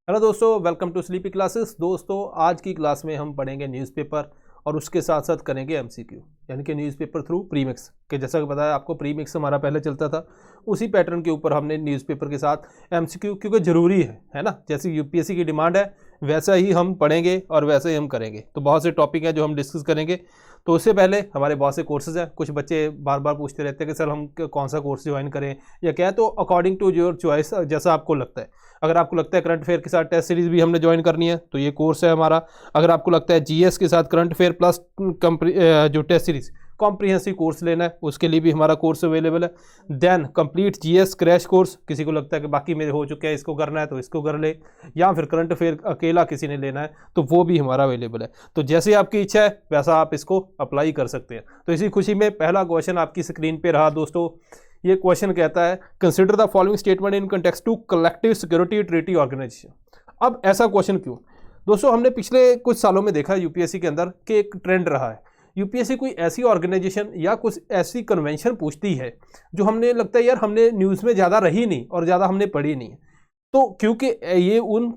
Hello दोस्तों, welcome to sleepy classes. दोस्तों, आज की क्लास में हम पढ़ेंगे न्यूज़पेपर और उसके साथ साथ करेंगे एमसीक्यू, यानी कि न्यूज़पेपर थ्रू प्रीमिक्स के। जैसा कि बताया आपको, प्रीमिक्स हमारा पहले चलता था, उसी पैटर्न के ऊपर हमने न्यूज़पेपर के साथ एमसीक्यू, क्योंकि ज़रूरी है ना। जैसे यूपीएससी की डिमांड है वैसा ही हम पढ़ेंगे और वैसे ही हम करेंगे। तो बहुत से टॉपिक हैं जो हम डिस्कस करेंगे। तो उससे पहले हमारे बहुत से कोर्सेज हैं। कुछ बच्चे बार बार पूछते रहते हैं कि सर हम कौन सा कोर्स ज्वाइन करें या क्या है। तो अकॉर्डिंग टू योर चॉइस, जैसा आपको लगता है। अगर आपको लगता है करंट अफेयर के साथ टेस्ट सीरीज भी हमने ज्वाइन करनी है तो ये कोर्स है हमारा। अगर आपको लगता है जीएस के साथ करंट अफेयर प्लस जो टेस्ट सीरीज कॉम्प्रिहेंसिव कोर्स लेना है, उसके लिए भी हमारा कोर्स अवेलेबल है। Then complete GS crash course, किसी को लगता है कि बाकी मेरे हो चुके हैं, इसको करना है तो इसको कर ले, या फिर करंट अफेयर अकेला किसी ने लेना है तो वो भी हमारा अवेलेबल है। तो जैसे आपकी इच्छा है वैसा आप इसको अप्लाई कर सकते हैं। तो इसी खुशी में पहला क्वेश्चन आपकी स्क्रीन पे रहा दोस्तों। ये क्वेश्चन कहता है, consider the following statement in context to Collective Security Treaty Organization. अब ऐसा क्वेश्चन क्यों दोस्तों? हमने पिछले कुछ सालों में देखा यूपीएससी के अंदर कि एक ट्रेंड रहा है। यूपीएससी कोई ऐसी ऑर्गेनाइजेशन या कुछ ऐसी कन्वेंशन पूछती है जो हमने लगता है यार हमने न्यूज़ में ज़्यादा रही नहीं और ज़्यादा हमने पढ़ी नहीं है। तो क्योंकि ये उन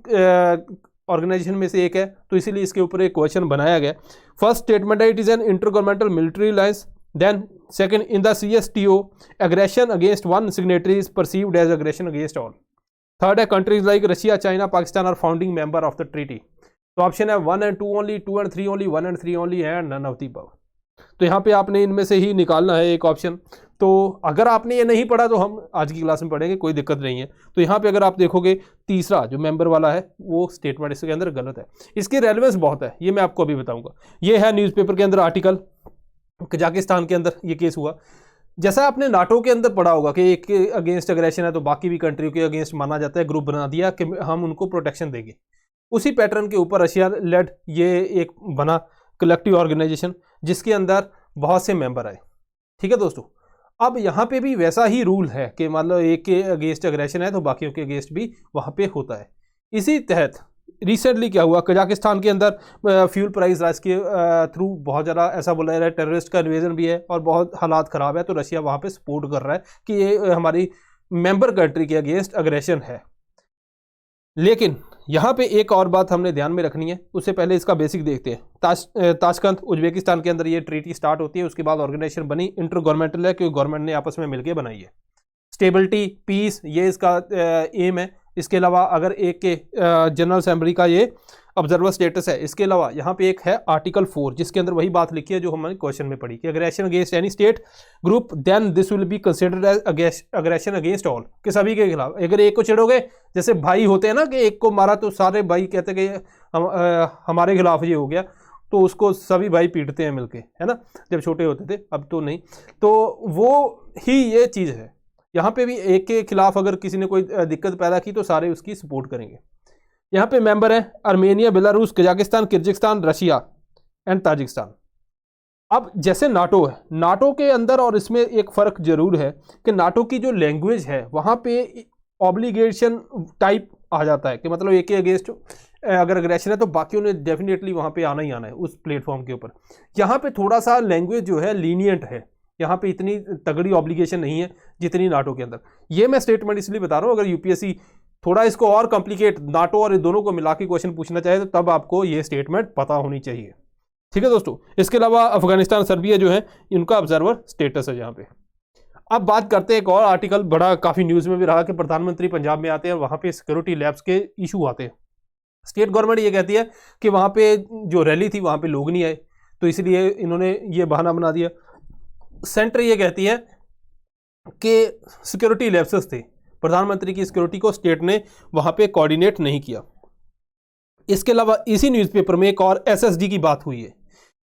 ऑर्गेनाइजेशन में से एक है तो इसीलिए इसके ऊपर एक क्वेश्चन बनाया गया। फर्स्ट स्टेटमेंट है, it is an intergovernmental military alliance. Then second, in the CSTO, aggression against one signatory is perceived as aggression against all. Third है, countries like Russia, China, Pakistan are founding member of the treaty. तो option है 1 and 2 only, 2 and 3 only, 1 and 3 only and none of the above. तो यहाँ पे आपने इनमें से ही निकालना है एक ऑप्शन। तो अगर आपने ये नहीं पढ़ा तो हम आज की क्लास में पढ़ेंगे, कोई दिक्कत नहीं है। तो यहाँ पे अगर आप देखोगे तीसरा जो मेंबर वाला है वो स्टेटमेंट इसके अंदर गलत है। इसकी रेलेवेंस बहुत है, ये मैं आपको अभी बताऊंगा। ये है न्यूज़पेपर के अंदर आर्टिकल, कजाकिस्तान के अंदर ये केस हुआ। जैसा आपने नाटो के अंदर पढ़ा होगा कि एक के अगेंस्ट अग्रेशन है तो बाकी भी कंट्री के अगेंस्ट माना जाता है, ग्रुप बना दिया कि हम उनको प्रोटेक्शन देंगे। उसी पैटर्न के ऊपर रशिया लेड ये एक बना कलेक्टिव ऑर्गेनाइजेशन जिसके अंदर बहुत से मेंबर आए। ठीक है दोस्तों, अब यहाँ पे भी वैसा ही रूल है कि मतलब एक के अगेंस्ट अग्रेशन है तो बाकियों के अगेंस्ट भी वहाँ पे होता है। इसी तहत रिसेंटली क्या हुआ, कजाकिस्तान के अंदर फ्यूल प्राइस राइज के थ्रू बहुत ज़्यादा ऐसा बोला जा रहा है टेररिस्ट का इन्वेजन भी है और बहुत हालात ख़राब है। तो रशिया वहाँ पे सपोर्ट कर रहा है कि ये हमारी मेंबर कंट्री के अगेंस्ट अग्रेशन है। लेकिन यहाँ पे एक और बात हमने ध्यान में रखनी है, उससे पहले इसका बेसिक देखते हैं। ताशकंद उज्बेकिस्तान के अंदर ये ट्रीटी स्टार्ट होती है, उसके बाद ऑर्गेनाइजेशन बनी, इंटर गवर्नमेंटल है क्योंकि गवर्नमेंट ने आपस में मिलकर बनाई है। स्टेबिलिटी, पीस, ये इसका एम है। इसके अलावा अगर एक के जनरल असेंबली का ये ऑब्जर्वर स्टेटस है। इसके अलावा यहाँ पे एक है आर्टिकल 4 जिसके अंदर वही बात लिखी है जो हमने क्वेश्चन में पढ़ी कि aggression against any state group then this will be considered as aggression against all, कि सभी के खिलाफ। अगर एक को चिढ़ोगे, जैसे भाई होते हैं ना कि एक को मारा तो सारे भाई कहते हैं कि हमारे खिलाफ ये हो गया, तो उसको सभी भाई पीटते हैं मिलके, है ना, जब छोटे होते थे, अब तो नहीं। तो वो ही ये चीज़ है। यहाँ पे भी एक के खिलाफ अगर किसी ने कोई दिक्कत पैदा की तो सारे उसकी सपोर्ट करेंगे। यहाँ पे मेंबर हैं Armenia, Belarus, Kazakhstan, Kyrgyzstan, Russia and Tajikistan. अब जैसे नाटो है, नाटो के अंदर और इसमें एक फ़र्क जरूर है कि नाटो की जो लैंग्वेज है वहाँ पे ऑब्लिगेशन टाइप आ जाता है कि मतलब एक के अगेंस्ट अगर अग्रेशन है तो बाकियों ने डेफिनेटली वहाँ पे आना ही आना है उस प्लेटफॉर्म के ऊपर। यहाँ पे थोड़ा सा लैंग्वेज जो है लीनियंट है, यहाँ पे इतनी तगड़ी ऑब्लिगेशन नहीं है जितनी नाटो के अंदर। ये मैं स्टेटमेंट इसलिए बता रहा हूँ, अगर यूपीएससी थोड़ा इसको और कॉम्प्लिकेट नाटो और दोनों को मिला के क्वेश्चन पूछना चाहे तो तब आपको ये स्टेटमेंट पता होनी चाहिए। ठीक है दोस्तों, इसके अलावा अफगानिस्तान, सर्बिया जो है इनका ऑब्जर्वर स्टेटस है यहाँ पे। अब बात करते हैं एक और आर्टिकल, बड़ा काफ़ी न्यूज़ में भी रहा कि प्रधानमंत्री पंजाब में आते हैं और वहाँ पे सिक्योरिटी लैब्स के इशू आते हैं। स्टेट गवर्नमेंट ये कहती है कि वहाँ पे जो रैली थी वहाँ पे लोग नहीं आए, तो इसलिए इन्होंने ये बहाना बना दिया। सेंटर ये कहती है कि सिक्योरिटी लैप्सेस थे, प्रधानमंत्री की सिक्योरिटी को स्टेट ने वहां पे कोऑर्डिनेट नहीं किया। इसके अलावा इसी न्यूज़पेपर में एक और एसएसडी की बात हुई है।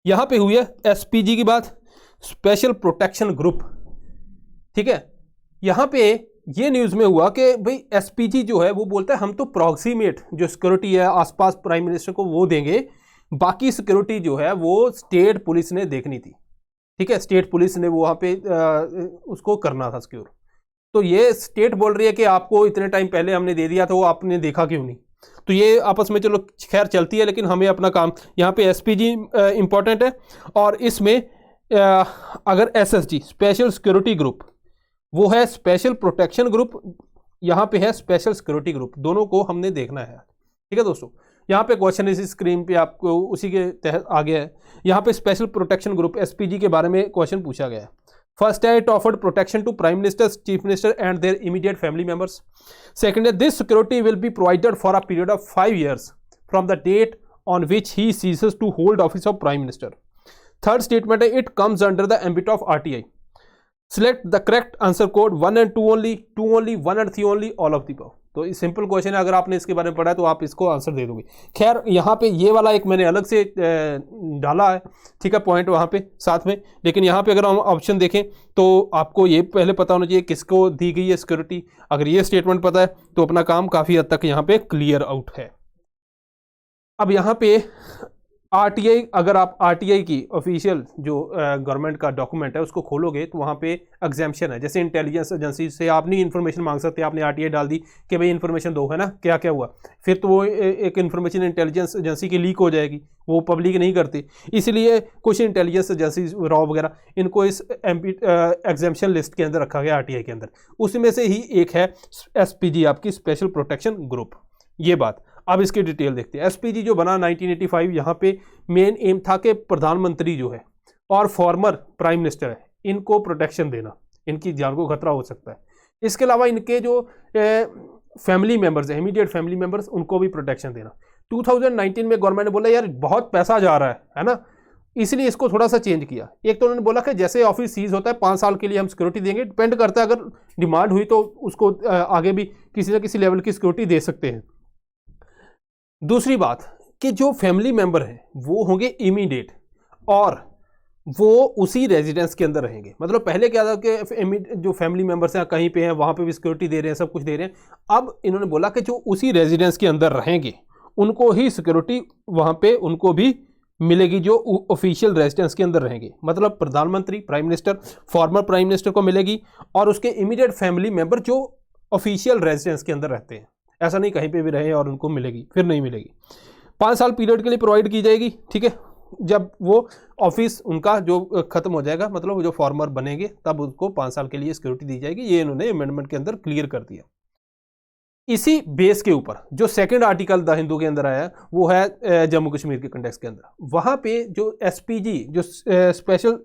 यहां पे हुई है एसपीजी की बात, स्पेशल प्रोटेक्शन ग्रुप। ठीक है, यहां पे ये न्यूज़ में हुआ कि भाई एसपीजी जो है वो बोलता है हम तो प्रॉक्सीमेट जो सिक्योरिटी है आसपास प्राइम मिनिस्टर को वो देंगे, बाकी सिक्योरिटी जो है वो स्टेट पुलिस ने देखनी थी। ठीक है, स्टेट पुलिस ने वहाँ पे उसको करना था सिक्योर। तो ये स्टेट बोल रही है कि आपको इतने टाइम पहले हमने दे दिया था, वो आपने देखा क्यों नहीं। तो ये आपस में चलो खैर चलती है, लेकिन हमें अपना काम यहाँ पे एसपीजी इंपॉर्टेंट है। और इसमें अगर एसएसजी स्पेशल सिक्योरिटी ग्रुप, वो है स्पेशल प्रोटेक्शन ग्रुप, यहाँ पे है स्पेशल सिक्योरिटी ग्रुप, दोनों को हमने देखना है। ठीक है दोस्तों, यहाँ पे क्वेश्चन इसी स्क्रीन पे आपको उसी के तहत आ गया है। यहाँ पे स्पेशल प्रोटेक्शन ग्रुप एसपीजी के बारे में क्वेश्चन पूछा गया है। फर्स्ट है, it offered protection to prime minister, chief minister and their immediate family members. Second है, this security will be provided for a period of 5 years from the date on which he ceases to hold office of prime minister. Third statement है, it comes under the ambit of RTI. Select the correct answer code 1 and 2 only, 2 only, 1 and 3 only, all of the above. तो simple question है, अगर आपने इसके बारे में पढ़ा है तो आप इसको आंसर दे दोगे। खैर यहाँ पे ये वाला एक मैंने अलग से डाला है, ठीक है, पॉइंट वहाँ पे साथ में। लेकिन यहाँ पे अगर हम ऑप्शन देखें तो आपको ये पहले पता होना चाहिए किसको दी गई है सिक्योरिटी। अगर ये स्टेटमेंट पता है तो अपना काम काफ़ी हद तक यहाँ पे क्लियर आउट है। अब यहाँ पे आरटीआई, अगर आप आरटीआई की ऑफिशियल जो गवर्नमेंट का डॉक्यूमेंट है उसको खोलोगे तो वहाँ पे एग्जाम्पशन है। जैसे इंटेलिजेंस एजेंसी से आप नहीं इन्फॉर्मेशन मांग सकते, आपने आरटीआई डाल दी कि भाई इन्फॉर्मेशन दो, है ना, क्या क्या हुआ, फिर तो वो एक इन्फॉर्मेशन इंटेलिजेंस एजेंसी की लीक हो जाएगी, वो पब्लिक नहीं करती। इसलिए कुछ इंटेलिजेंस एजेंसी रॉ वगैरह इनको इस एग्जाम्पशन लिस्ट के अंदर रखा गया आरटीआई के अंदर। उसमें से ही एक है एसपीजी, आपकी स्पेशल प्रोटेक्शन ग्रुप। ये बात, अब इसकी डिटेल देखते हैं। एसपीजी जो बना 1985, यहाँ पे मेन एम था कि प्रधानमंत्री जो है और फॉर्मर प्राइम मिनिस्टर है इनको प्रोटेक्शन देना, इनकी जान को खतरा हो सकता है। इसके अलावा इनके जो फैमिली मेंबर्स हैं, इमीडिएट फैमिली मेंबर्स, उनको भी प्रोटेक्शन देना। 2019 में गवर्नमेंट ने बोला यार बहुत पैसा जा रहा है ना, इसलिए इसको थोड़ा सा चेंज किया। एक तो उन्होंने बोला कि जैसे ऑफिस सीज होता है 5 साल के लिए हम सिक्योरिटी देंगे, डिपेंड करता है, अगर डिमांड हुई तो उसको आगे भी किसी न किसी लेवल की सिक्योरिटी दे सकते हैं। दूसरी बात कि जो फैमिली मेंबर हैं वो होंगे इमीडिएट और वो उसी रेजिडेंस के अंदर रहेंगे। मतलब पहले क्या था कि जो फैमिली मेंबर्स हैं कहीं पे हैं वहाँ पे भी सिक्योरिटी दे रहे हैं, सब कुछ दे रहे हैं। अब इन्होंने बोला कि जो उसी रेजिडेंस के अंदर रहेंगे उनको ही सिक्योरिटी वहाँ पे उनको भी मिलेगी, जो ऑफिशियल रेजिडेंस के अंदर रहेंगे। मतलब प्रधानमंत्री, prime minister, former prime minister को मिलेगी और उसके इमीडिएट फैमिली मेंबर जो ऑफिशियल रेजिडेंस के अंदर रहते हैं। ऐसा नहीं कहीं पे भी रहे और उनको मिलेगी, फिर नहीं मिलेगी। 5 साल पीरियड के लिए प्रोवाइड की जाएगी, ठीक है। जब वो ऑफिस उनका जो खत्म हो जाएगा, मतलब जो फॉर्मर बनेंगे तब उनको 5 साल के लिए सिक्योरिटी दी जाएगी। ये इन्होंने अमेंडमेंट के अंदर क्लियर कर दिया। इसी बेस के ऊपर जो सेकंड आर्टिकल द हिंदू के अंदर आया वो है जम्मू कश्मीर के कंटेक्स्ट के अंदर। वहाँ पे जो एसपीजी, जो स्पेशल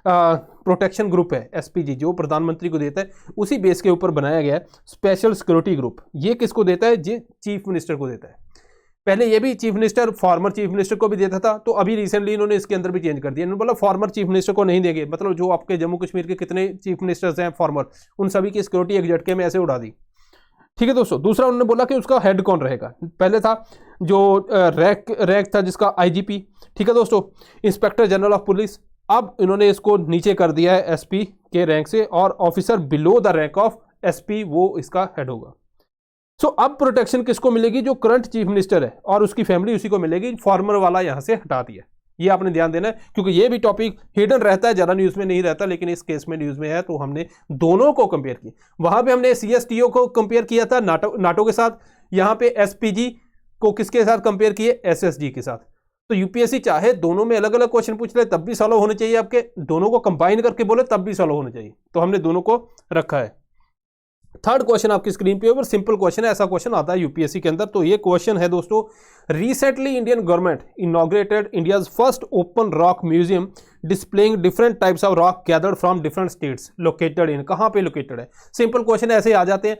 प्रोटेक्शन ग्रुप है, एसपीजी जो प्रधानमंत्री को देता है, उसी बेस के ऊपर बनाया गया है स्पेशल सिक्योरिटी ग्रुप। ये किसको देता है? ये चीफ मिनिस्टर को देता है। पहले ये भी chief minister, former chief minister को भी देता था, तो अभी रिसेंटली इन्होंने इसके अंदर भी चेंज कर दिया। इन्होंने बोला फॉर्मर चीफ मिनिस्टर को नहीं देंगे, मतलब जो आपके जम्मू कश्मीर के कितने चीफ मिनिस्टर्स हैं फॉर्मर, उन सभी की सिक्योरिटी एक झटके में ऐसे उड़ा दी। ठीक है दोस्तों। दूसरा उन्होंने बोला कि उसका हेड कौन रहेगा। पहले था जो रैंक था जिसका आईजीपी, ठीक है दोस्तों, इंस्पेक्टर जनरल ऑफ पुलिस। अब इन्होंने इसको नीचे कर दिया है एसपी के रैंक से, और officer below the rank of SP वो इसका हेड होगा। सो अब प्रोटेक्शन किसको मिलेगी? जो करंट चीफ मिनिस्टर है और उसकी फैमिली, उसी को मिलेगी। फॉर्मर वाला यहां से हटा दिया। ये आपने ध्यान देना है, क्योंकि ये भी टॉपिक हिडन रहता है, ज़्यादा न्यूज़ में नहीं रहता, लेकिन इस केस में न्यूज़ में है, तो हमने दोनों को कंपेयर किया। वहां पे हमने सीएसटीओ को कंपेयर किया था नाटो के साथ, यहाँ पे एसपीजी को किसके साथ कंपेयर किए? एसएसजी के साथ। तो यूपीएससी चाहे दोनों में अलग अलग क्वेश्चन पूछ ले तब भी सॉल्व होने चाहिए आपके, दोनों को कंबाइन करके बोले तब भी सॉल्व होने चाहिए, तो हमने दोनों को रखा है। थर्ड क्वेश्चन आपकी स्क्रीन पे ऊपर सिंपल क्वेश्चन है, ऐसा क्वेश्चन आता है यूपीएससी के अंदर। तो ये क्वेश्चन है दोस्तों, recently Indian government inaugurated India's first open rock museum displaying different types of rock gathered from different states located in. कहाँ पे लोकेटेड है? सिंपल क्वेश्चन ऐसे आ जाते हैं,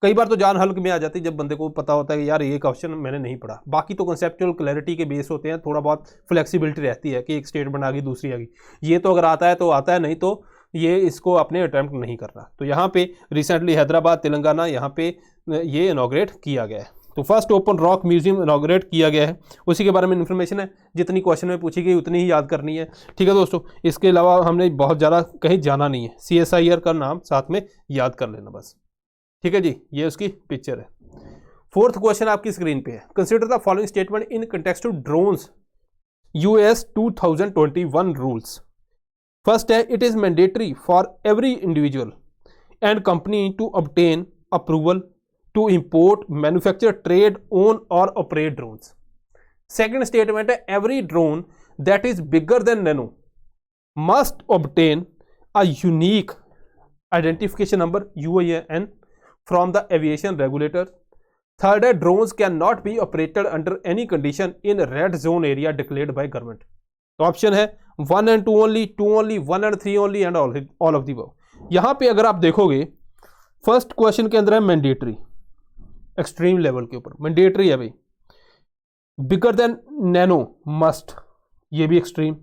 कई बार तो जान हल्क में आ जाती है जब बंदे को पता होता है कि यार ये क्वेश्चन मैंने नहीं पढ़ा। बाकी तो कंसेप्चुअल क्लैरिटी के बेस होते हैं, थोड़ा बहुत फ्लेक्सिबिलिटी रहती है कि एक स्टेटमेंट आ गई दूसरी आ गई। ये तो अगर आता है तो आता है, नहीं तो ये इसको अपने अटैम्प्ट नहीं करना। तो यहाँ पे रिसेंटली हैदराबाद, तेलंगाना, यहाँ पे ये इनॉग्रेट किया गया है। तो first open rock museum inaugurate किया गया है, उसी के बारे में इन्फॉर्मेशन है। जितनी क्वेश्चन में पूछी गई उतनी ही याद करनी है, ठीक है दोस्तों। इसके अलावा हमने बहुत ज़्यादा कहीं जाना नहीं है, CSIR का नाम साथ में याद कर लेना बस, ठीक है जी। ये उसकी पिक्चर है। फोर्थ क्वेश्चन आपकी स्क्रीन पे है, consider the following statement in context to drones US 2021 rules. First है, it is mandatory for every individual and company to obtain approval to import, manufacture, trade, own or operate drones. Second statement है, every drone that is bigger than nano must obtain a unique identification number UIN from the aviation regulator third है drones can not be operated under any condition in red zone area declared by government. तो option है 1 and 2 only, 2 only, 1 and 3 only and all of the above. यहां पे अगर आप देखोगे first question के अंदर है मैंडेटरी, एक्सट्रीम लेवल के ऊपर मैंडेटरी है भाई। बिगर देन नैनो मस्ट, ये भी extreme.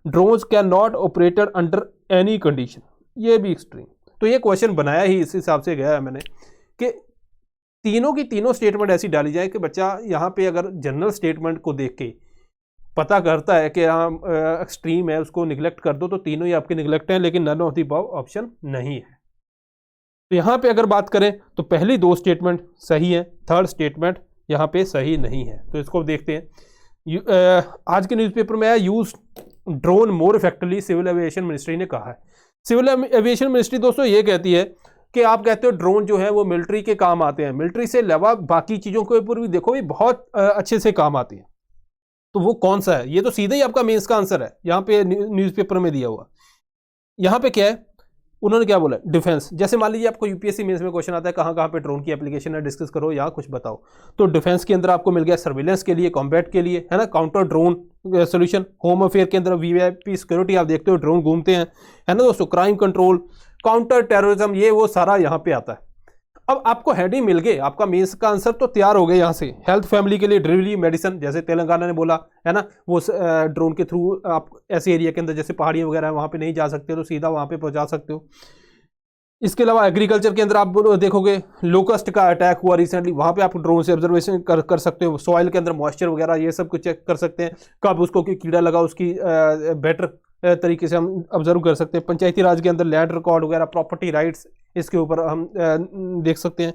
Drones can not operated under any condition, ये भी एक्सट्रीम। तो ये क्वेश्चन बनाया ही इस हिसाब से गया है मैंने कि तीनों की तीनों स्टेटमेंट ऐसी डाली जाए कि बच्चा यहाँ पे अगर जनरल स्टेटमेंट को देख के पता करता है कि हाँ एक्सट्रीम है, उसको निगलेक्ट कर दो, तो तीनों ही आपके निगलेक्ट हैं, लेकिन none of the above option नहीं है। तो यहाँ पे अगर बात करें तो पहली दो स्टेटमेंट सही है, थर्ड स्टेटमेंट यहाँ पे सही नहीं है। तो इसको देखते हैं। आज के न्यूज़पेपर में आया use drone more effectively, civil aviation ministry ने कहा है। सिविल एविएशन मिनिस्ट्री दोस्तों ये कहती है कि आप कहते हो ड्रोन जो है वो मिलिट्री के काम आते हैं, मिलिट्री से अलावा बाकी चीज़ों के ऊपर भी देखो भी बहुत अच्छे से काम आते हैं। तो वो कौन सा है? ये तो सीधा ही आपका मेंस का आंसर है, यहाँ पे न्यूज़पेपर में दिया हुआ। यहाँ पे क्या है, उन्होंने क्या बोला, डिफेंस। जैसे मान लीजिए आपको यूपीएससी मेंस में क्वेश्चन आता है कहाँ कहाँ पे ड्रोन की एप्लीकेशन है, डिस्कस करो या कुछ बताओ। तो डिफेंस के अंदर आपको मिल गया सर्विलेंस के लिए, कॉम्बैट के लिए, है ना, counter drone solution. Home affair के अंदर वीआईपी सिक्योरिटी, आप देखते हो ड्रोन घूमते हैं, है ना दोस्तों। क्राइम कंट्रोल, काउंटर टेररिज्म, ये वो सारा यहाँ पे आता है। अब आपको हेडिंग मिल गए, आपका मेंस का आंसर तो तैयार हो गया यहाँ से। हेल्थ फैमिली के लिए डिलीवरी मेडिसिन, जैसे तेलंगाना ने बोला है ना, वो ड्रोन के थ्रू आप ऐसे एरिया के अंदर जैसे पहाड़ियाँ वगैरह है वहाँ पे नहीं जा सकते तो सीधा वहाँ पे पहुँचा सकते हो। इसके अलावा एग्रीकल्चर के अंदर आप देखोगे लोकस्ट का अटैक हुआ रिसेंटली, वहाँ पे आप ड्रोन से ऑब्जर्वेशन कर सकते हो। सॉइल के अंदर मॉइस्चर वगैरह ये सब कुछ चेक कर सकते हैं, कब उसको कीड़ा लगा उसकी बेटर तरीके से हम ऑब्जर्व कर सकते हैं। पंचायती राज के अंदर लैंड रिकॉर्ड वगैरह, प्रॉपर्टी राइट्स, इसके ऊपर हम देख सकते हैं।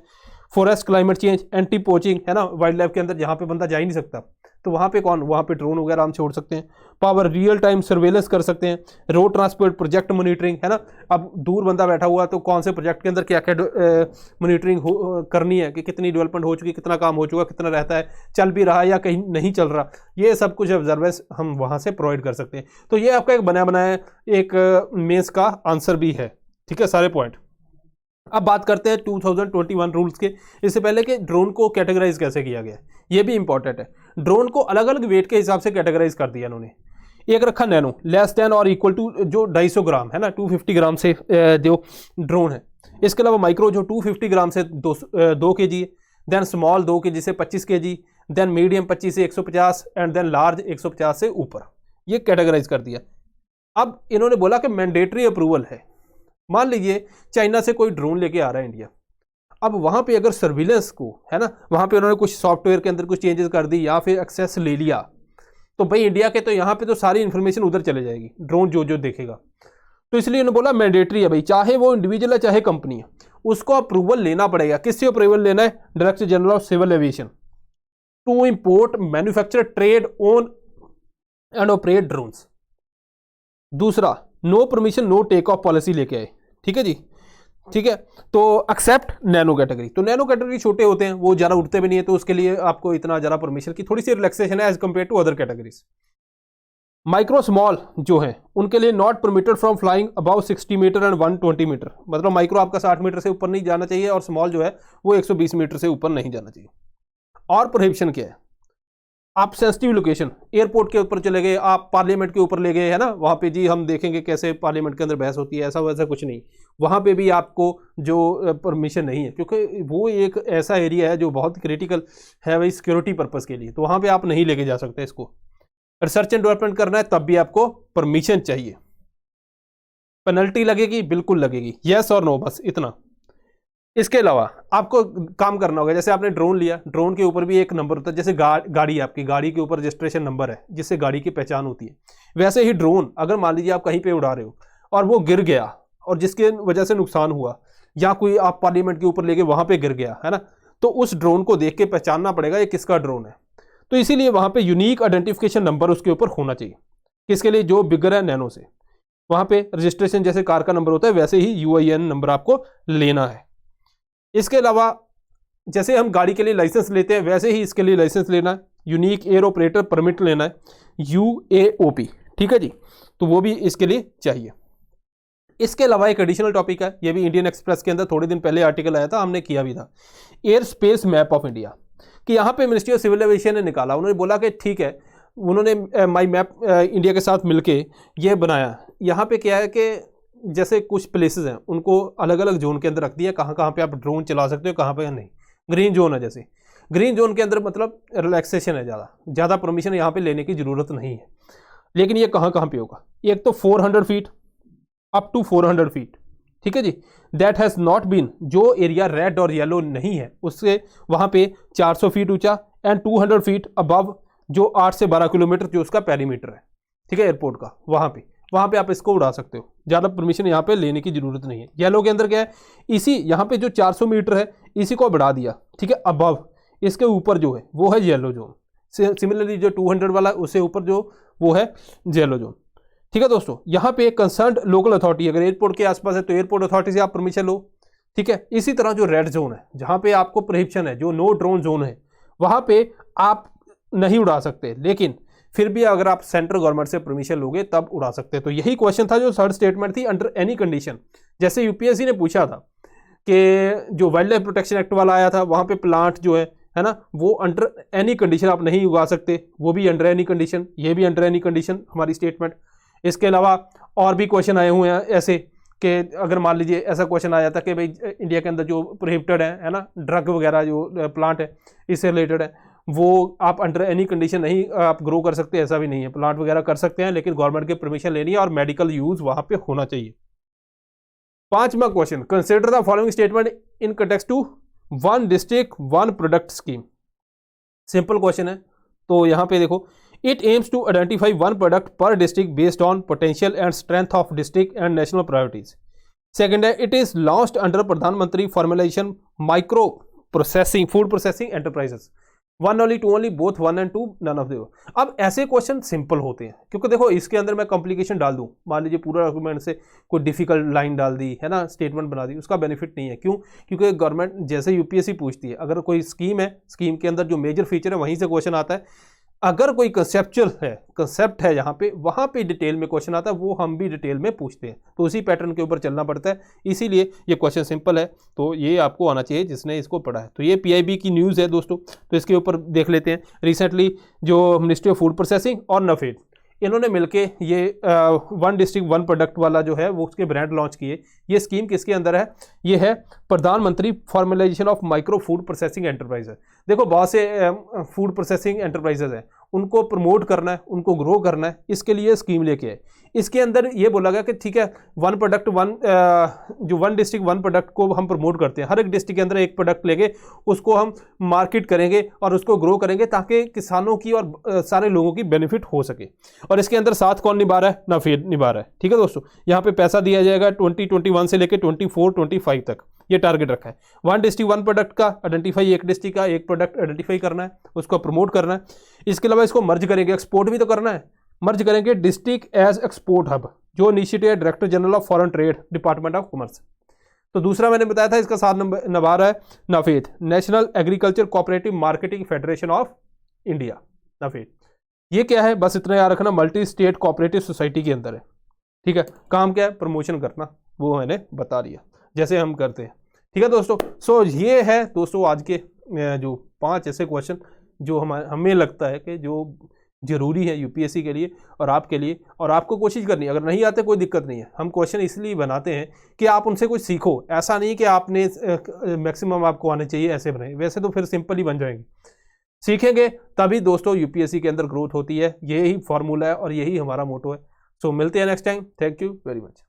Forest climate change, anti poaching, है ना, वाइल्ड लाइफ के अंदर जहाँ पे बंदा जा ही नहीं सकता तो वहाँ पे वहाँ पे ड्रोन वगैरह हम छोड़ सकते हैं। पावर, रियल टाइम सर्वेलेंस कर सकते हैं। रोड ट्रांसपोर्ट, प्रोजेक्ट मॉनिटरिंग, है ना, अब दूर बंदा बैठा हुआ तो कौन से प्रोजेक्ट के अंदर क्या क्या मॉनिटरिंग करनी है कि कितनी डेवलपमेंट हो चुकी, कितना काम हो चुका, कितना रहता है, चल भी रहा है या कहीं नहीं चल रहा, ये सब कुछ ऑब्जर्वेंस हम वहाँ से प्रोवाइड कर सकते हैं। तो ये आपका एक बनाया एक मेंस का आंसर भी है, ठीक है, सारे पॉइंट। अब बात करते हैं 2021 रूल्स के। इससे पहले कि ड्रोन को कैटेगराइज कैसे किया गया, ये भी इंपॉर्टेंट है। ड्रोन को अलग अलग वेट के हिसाब से कैटेगराइज कर दिया इन्होंने। एक रखा नैनो, लेस देन और इक्वल टू, जो 250 ग्राम है ना, 250 ग्राम से जो ड्रोन है। इसके अलावा माइक्रो जो 250 ग्राम से 2 kg, देन स्मॉल 2 kg से 25 kg, देन मीडियम 25 से 150 एंड देन लार्ज 150 से ऊपर, ये कैटेगराइज कर दिया। अब इन्होंने बोला कि मैंडेटरी अप्रूवल है। मान लीजिए चाइना से कोई ड्रोन लेके आ रहा है इंडिया, अब वहाँ पे अगर सर्विलेंस को, है ना, वहाँ पे उन्होंने कुछ सॉफ्टवेयर के अंदर कुछ चेंजेस कर दी या फिर एक्सेस ले लिया, तो भाई इंडिया के तो यहाँ पे तो सारी इन्फॉर्मेशन उधर चले जाएगी, ड्रोन जो जो देखेगा। तो इसलिए उन्होंने बोला मैंडेटरी है भाई, चाहे वो इंडिविजुअल है चाहे कंपनी है, उसको अप्रूवल लेना पड़ेगा। किससे अप्रूवल लेना है? Director general of civil aviation to import, manufacture, trade, own and operate drones. दूसरा, no permission no take off policy लेके आए, ठीक है जी, ठीक है। तो एक्सेप्ट नैनो कैटेगरी, तो नैनो कैटेगरी छोटे होते हैं, वो ज़्यादा उड़ते भी नहीं है, तो उसके लिए आपको इतना ज़्यादा परमिशन की थोड़ी सी रिलैक्सेशन है as compare to other categories. Micro small जो है उनके लिए not permitted from flying above 60 metre and 120 metre, मतलब माइक्रो आपका 60 मीटर से ऊपर नहीं जाना चाहिए और स्मॉल जो है वो 120 मीटर से ऊपर नहीं जाना चाहिए। और प्रोहिबिशन क्या है? आप सेंसिटिव लोकेशन, एयरपोर्ट के ऊपर चले गए, आप पार्लियामेंट के ऊपर ले गए, है ना, वहाँ पे जी हम देखेंगे कैसे पार्लियामेंट के अंदर बहस होती है, ऐसा वैसा कुछ नहीं, वहाँ पे भी आपको जो परमिशन नहीं है, क्योंकि वो एक ऐसा एरिया है जो बहुत क्रिटिकल है भाई सिक्योरिटी पर्पज़ के लिए, तो वहाँ पे आप नहीं लेके जा सकते इसको। रिसर्च एंड डेवलपमेंट करना है तब भी आपको परमिशन चाहिए। पेनल्टी लगेगी? बिल्कुल लगेगी, येस और नो, बस इतना। इसके अलावा आपको काम करना होगा, जैसे आपने ड्रोन लिया, ड्रोन के ऊपर भी एक नंबर होता है, जैसे गाड़ी, आपकी गाड़ी के ऊपर रजिस्ट्रेशन नंबर है जिससे गाड़ी की पहचान होती है, वैसे ही ड्रोन अगर मान लीजिए आप कहीं पे उड़ा रहे हो और वो गिर गया और जिसके वजह से नुकसान हुआ, या कोई आप पार्लियामेंट के ऊपर लेके वहाँ पे गिर गया, है ना, तो उस ड्रोन को देख के पहचानना पड़ेगा ये किसका ड्रोन है। तो इसीलिए वहाँ पे यूनिक आइडेंटिफिकेशन नंबर उसके ऊपर होना चाहिए। किसके लिए? जो बिगर है नैनो से, वहाँ पे रजिस्ट्रेशन जैसे कार का नंबर होता है वैसे ही UIN नंबर आपको लेना है। इसके अलावा जैसे हम गाड़ी के लिए लाइसेंस लेते हैं वैसे ही इसके लिए लाइसेंस लेना है, यूनिक एयर ऑपरेटर परमिट लेना है, UAOP, ठीक है जी, तो वो भी इसके लिए चाहिए। इसके अलावा एक एडिशनल टॉपिक है, ये भी इंडियन एक्सप्रेस के अंदर थोड़े दिन पहले आर्टिकल आया था, हमने किया भी था, air space map of India, कि यहाँ पे मिनिस्ट्री ऑफ सिविल एविएशन ने निकाला, उन्होंने बोला कि ठीक है, उन्होंने माई मैप इंडिया के साथ मिलके ये बनाया। यहाँ पे क्या है कि जैसे कुछ प्लेसेस हैं उनको अलग अलग जोन के अंदर रख दिया, कहाँ कहाँ पे आप ड्रोन चला सकते हो, कहाँ पे नहीं। ग्रीन जोन है, जैसे ग्रीन जोन के अंदर मतलब रिलैक्सेशन है, ज़्यादा परमिशन यहाँ पे लेने की ज़रूरत नहीं है। लेकिन ये कहाँ कहाँ पे होगा, एक तो 400 फीट अप टू 400 फीट, ठीक है जी, दैट हैज़ नॉट बीन, जो एरिया रेड और येलो नहीं है उससे वहाँ पे 400 फीट ऊंचा, एंड 200 फीट अबव जो 8 से 12 किलोमीटर जो उसका पेरीमीटर है, ठीक है, एयरपोर्ट का, वहाँ पे आप इसको उड़ा सकते हो, ज़्यादा परमिशन यहाँ पे लेने की ज़रूरत नहीं है। येलो के अंदर क्या है, इसी यहाँ पे जो 400 मीटर है इसी को बढ़ा दिया, ठीक है, अबव इसके ऊपर जो है वो है येलो जोन। सिमिलरली जो 200 वाला उससे ऊपर जो वो है येलो जोन, ठीक है दोस्तों। यहाँ पे कंसर्न्ड लोकल अथॉरिटी, अगर एयरपोर्ट के आसपास है तो एयरपोर्ट अथॉरिटी से आप परमिशन लो, ठीक है। इसी तरह जो रेड जोन है, जहाँ पे आपको प्रोहिबिशन है, जो नो ड्रोन जोन है, वहाँ पे आप नहीं उड़ा सकते, लेकिन फिर भी अगर आप सेंट्रल गवर्नमेंट से परमिशन लोगे तब उड़ा सकते हैं। तो यही क्वेश्चन था जो थर्ड स्टेटमेंट थी, अंडर एनी कंडीशन। जैसे यूपीएससी ने पूछा था कि जो वाइल्ड लाइफ प्रोटेक्शन एक्ट वाला आया था, वहाँ पे प्लांट जो है ना, वो अंडर एनी कंडीशन आप नहीं उगा सकते, वो भी अंडर एनी कंडीशन, ये भी अंडर एनी कंडीशन हमारी स्टेटमेंट। इसके अलावा और भी क्वेश्चन आए हुए हैं ऐसे कि अगर मान लीजिए ऐसा क्वेश्चन आया था कि भाई इंडिया के अंदर जो प्रोहिबिटेड है ना, ड्रग वगैरह जो प्लांट है इससे रिलेटेड है, वो आप अंडर एनी कंडीशन नहीं आप ग्रो कर सकते, ऐसा भी नहीं है, प्लांट वगैरह कर सकते हैं, लेकिन गवर्नमेंट की परमिशन लेनी है और मेडिकल यूज वहां पे होना चाहिए। 5वां question, consider the following statement in context to one district one product scheme. Simple question है, तो यहाँ पे देखो, it aims to identify one product per district based on potential and strength of district and national priorities. Second है, it is launched under Pradhanmantri formulation micro processing food processing enterprises. 1 only 2 only both 1 and 2 none of the। अब ऐसे question simple होते हैं, क्योंकि देखो इसके अंदर मैं कॉम्प्लिकेशन डाल दूं, मान लीजिए पूरा डॉक्यूमेंट से कोई डिफिकल्ट लाइन डाल दी है ना, स्टेटमेंट बना दी, उसका बेनिफिट नहीं है। क्यों? क्योंकि गवर्नमेंट जैसे यूपीएससी पूछती है, अगर कोई स्कीम है, स्कीम के अंदर जो मेजर फीचर है वहीं से क्वेश्चन आता है। अगर कोई कंसेप्चुअल है, कंसेप्ट है यहाँ पे, वहाँ पे डिटेल में क्वेश्चन आता है, वो हम भी डिटेल में पूछते हैं, तो उसी पैटर्न के ऊपर चलना पड़ता है, इसीलिए ये क्वेश्चन सिंपल है, तो ये आपको आना चाहिए जिसने इसको पढ़ा है। तो ये पीआईबी की न्यूज़ है दोस्तों, तो इसके ऊपर देख लेते हैं। रिसेंटली जो मिनिस्ट्री ऑफ फूड प्रोसेसिंग और नफेड, इन्होंने मिलके ये वन डिस्ट्रिक्ट वन प्रोडक्ट वाला जो है वो उसके ब्रांड लॉन्च किए। ये स्कीम किसके अंदर है? ये है Pradhanmantri formalisation of micro food processing enterprises. देखो बहुत से फूड प्रोसेसिंग एंटरप्राइजेज हैं, उनको प्रमोट करना है, उनको ग्रो करना है, इसके लिए स्कीम लेके आए। इसके अंदर ये बोला गया कि ठीक है, वन प्रोडक्ट जो वन डिस्ट्रिक्ट वन प्रोडक्ट को हम प्रमोट करते हैं, हर एक डिस्ट्रिक्ट के अंदर एक प्रोडक्ट लेके उसको हम मार्केट करेंगे और उसको ग्रो करेंगे ताकि किसानों की और सारे लोगों की बेनिफिट हो सके। और इसके अंदर साथ कौन निभा रहा है? नाफेड निभा रहा है। ठीक है दोस्तों, यहाँ पे पैसा दिया जाएगा 2021 से लेकर 24-25 तक, ये टारगेट रखा है। वन डिस्ट्रिक्ट वन प्रोडक्ट का आइडेंटिफाई, एक डिस्ट्रिक्ट का एक प्रोडक्ट आइडेंटिफाई करना है, उसको प्रमोट करना है। इसके अलावा इसको मर्ज करेंगे, एक्सपोर्ट भी तो करना है, मर्ज करेंगे डिस्ट्रिक्ट एज एक्सपोर्ट हब, जो इनिशिएटिव है director general of foreign trade, department of commerce. तो दूसरा मैंने बताया था, इसका साथ निभा रहा है NAFED, national agriculture cooperative marketing federation of India, NAFED. ये क्या है? बस इतना याद रखना, मल्टी स्टेट कोऑपरेटिव सोसाइटी के अंदर है। ठीक है, काम क्या है? प्रमोशन करना, वो मैंने बता दिया जैसे हम करते हैं। ठीक है दोस्तों, सो ये है दोस्तों आज के जो 5 ऐसे क्वेश्चन जो हमें लगता है कि जो जरूरी है यूपीएससी के लिए और आपके लिए, और आपको कोशिश करनी है। अगर नहीं आते कोई दिक्कत नहीं है, हम क्वेश्चन इसलिए बनाते हैं कि आप उनसे कुछ सीखो। ऐसा नहीं कि आपने मैक्सिमम आपको आने चाहिए ऐसे बनाए, वैसे तो फिर सिंपल ही बन जाएंगे। सीखेंगे तभी दोस्तों यूपीएससी के अंदर ग्रोथ होती है, यही फॉर्मूला है और यही हमारा मोटो है। सो मिलते हैं next time. Thank you very much.